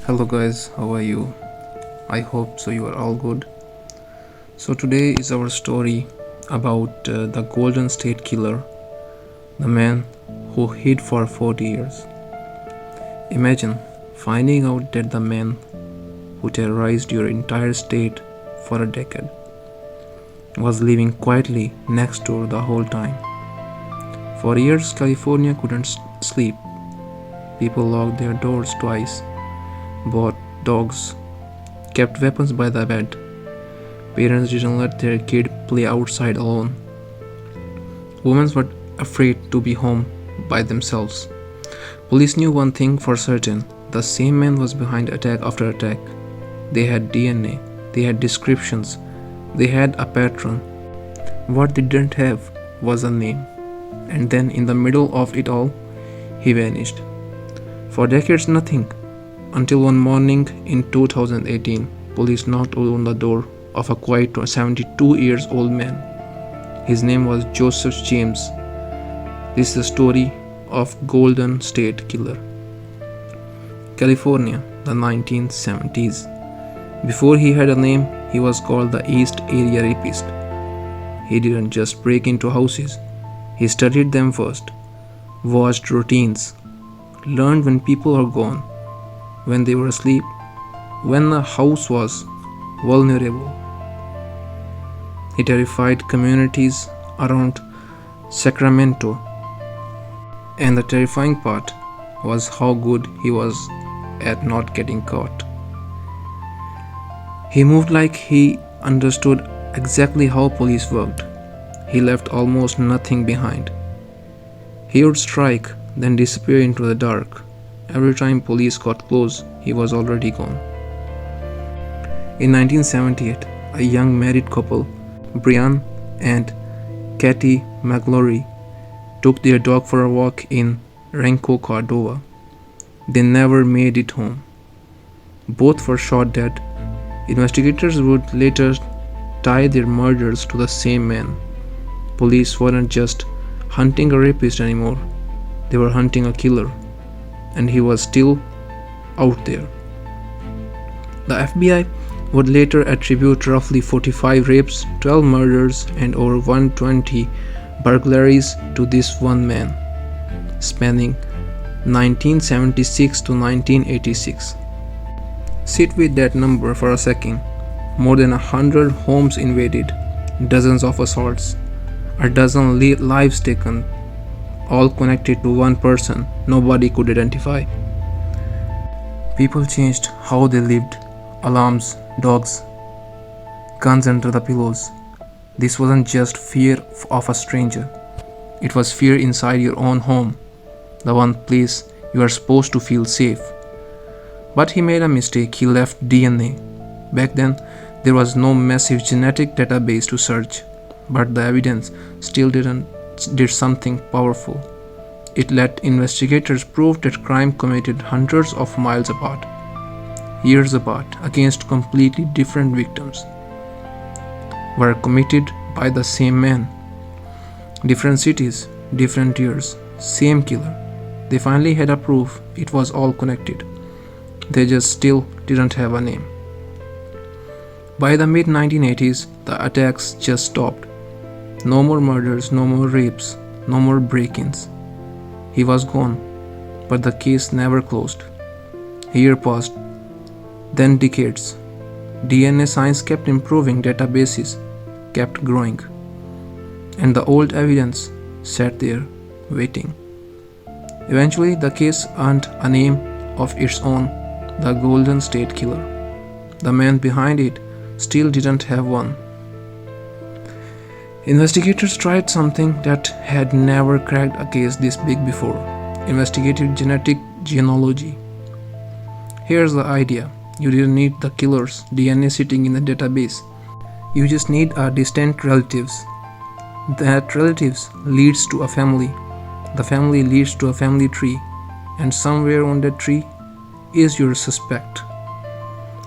Hello guys, how are you? I hope so you are all good. So today is our story about the Golden State Killer, the man who hid for 40 years. Imagine finding out that the man who terrorized your entire state for a decade was living quietly next door the whole time. For years, California couldn't sleep. People locked their doors twice, bought dogs, kept weapons by the bed. Parents didn't let their kid play outside alone. Women were afraid to be home by themselves. Police knew one thing for certain: the same man was behind attack after attack. They had DNA, they had descriptions, they had a pattern. What they didn't have was a name. And then, in the middle of it all, he vanished. For decades, nothing. Until one morning in 2018, police knocked on the door of a quiet 72-year-old man. His name was Joseph James. This is the story of Golden State Killer. California, the 1970s. Before he had a name, he was called the East Area Rapist. He didn't just break into houses. He studied them first, watched routines, learned when people are gone, when they were asleep, when the house was vulnerable. He terrified communities around Sacramento. And the terrifying part was how good he was at not getting caught. He moved like he understood exactly how police worked. He left almost nothing behind. He would strike, then disappear into the dark. Every time police got close, he was already gone. In 1978, a young married couple, Brian and Katie McGlory, took their dog for a walk in Rancho Cordova. They never made it home. Both were shot dead. Investigators would later tie their murders to the same man. Police weren't just hunting a rapist anymore. They were hunting a killer. And he was still out there. The FBI would later attribute roughly 45 rapes, 12 murders, and over 120 burglaries to this one man, spanning 1976 to 1986. Sit with that number for a second. More than 100 homes invaded, dozens of assaults, a dozen lives taken, all connected to one person nobody could identify. People changed how they lived. Alarms, dogs, guns under the pillows. This wasn't just fear of a stranger. It was fear inside your own home, the one place you are supposed to feel safe. But he made a mistake. He left DNA. Back then, there was no massive genetic database to search, but the evidence still did something powerful. It let investigators prove that crime committed hundreds of miles apart, years apart, against completely different victims, were committed by the same man. Different cities, different years, same killer. They finally had a proof it was all connected. They just still didn't have a name. By the mid-1980s, the attacks just stopped. No more murders, no more rapes, no more break-ins. He was gone, but the case never closed. Years passed, then decades. DNA science kept improving, databases kept growing, and the old evidence sat there, waiting. Eventually, the case earned a name of its own: the Golden State Killer. The man behind it still didn't have one. Investigators tried something that had never cracked a case this big before: investigative genealogy. Here's the idea: you didn't need the killer's DNA sitting in the database. You just need a distant relatives. That relatives leads to a family. The family leads to a family tree. And somewhere on that tree is your suspect.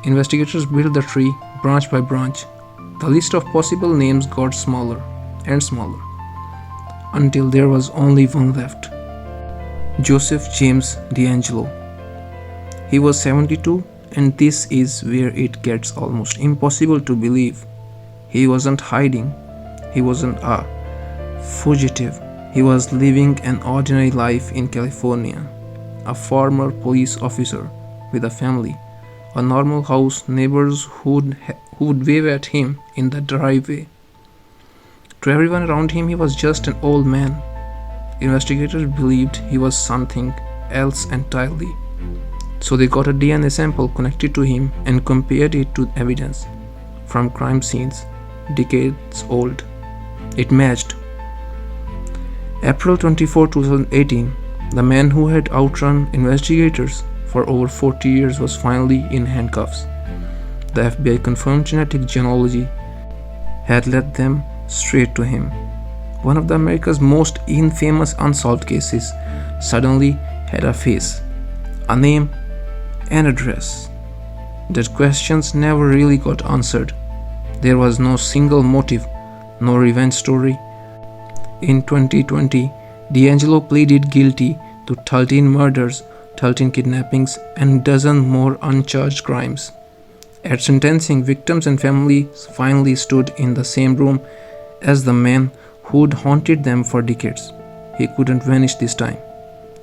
Investigators built the tree branch by branch. The list of possible names got smaller and smaller, until there was only one left: Joseph James DeAngelo. He was 72, and this is where it gets almost impossible to believe. He wasn't hiding, he wasn't a fugitive. He was living an ordinary life in California, a former police officer with a family, a normal house, neighbors who'd wave at him in the driveway. To everyone around him, he was just an old man. Investigators believed he was something else entirely. So they got a DNA sample connected to him and compared it to evidence from crime scenes decades old. It matched. April 24, 2018, the man who had outrun investigators for over 40 years was finally in handcuffs. The FBI confirmed genetic genealogy had led them straight to him. One of the America's most infamous unsolved cases suddenly had a face, a name, an address. That questions never really got answered. There was no single motive, no revenge story. In 2020, DeAngelo pleaded guilty to 13 murders, 13 kidnappings, and a dozen more uncharged crimes. At sentencing, victims and families finally stood in the same room as the man who'd haunted them for decades. He couldn't vanish this time.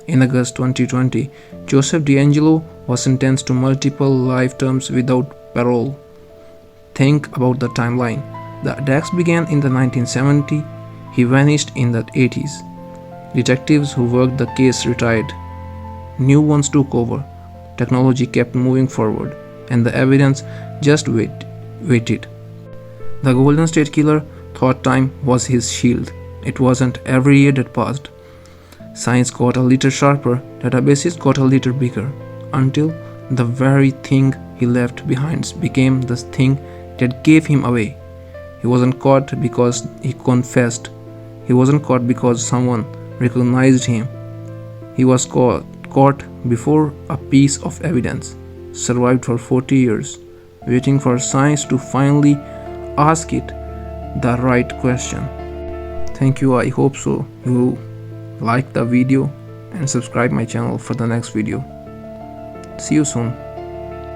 In August 2020, Joseph DeAngelo was sentenced to multiple life terms without parole. Think about the timeline. The attacks began in the 1970s. He vanished in the 80s. Detectives who worked the case retired. New ones took over. Technology kept moving forward, and the evidence just waited. The Golden State Killer thought time was his shield. It wasn't every year that passed. Science got a little sharper, databases got a little bigger, until the very thing he left behind became the thing that gave him away. He wasn't caught because he confessed. He wasn't caught because someone recognized him. He was caught before a piece of evidence survived for 40 years, waiting for science to finally ask it the right question. Thank you. I hope so you like the video and subscribe my channel for the next video. See you soon.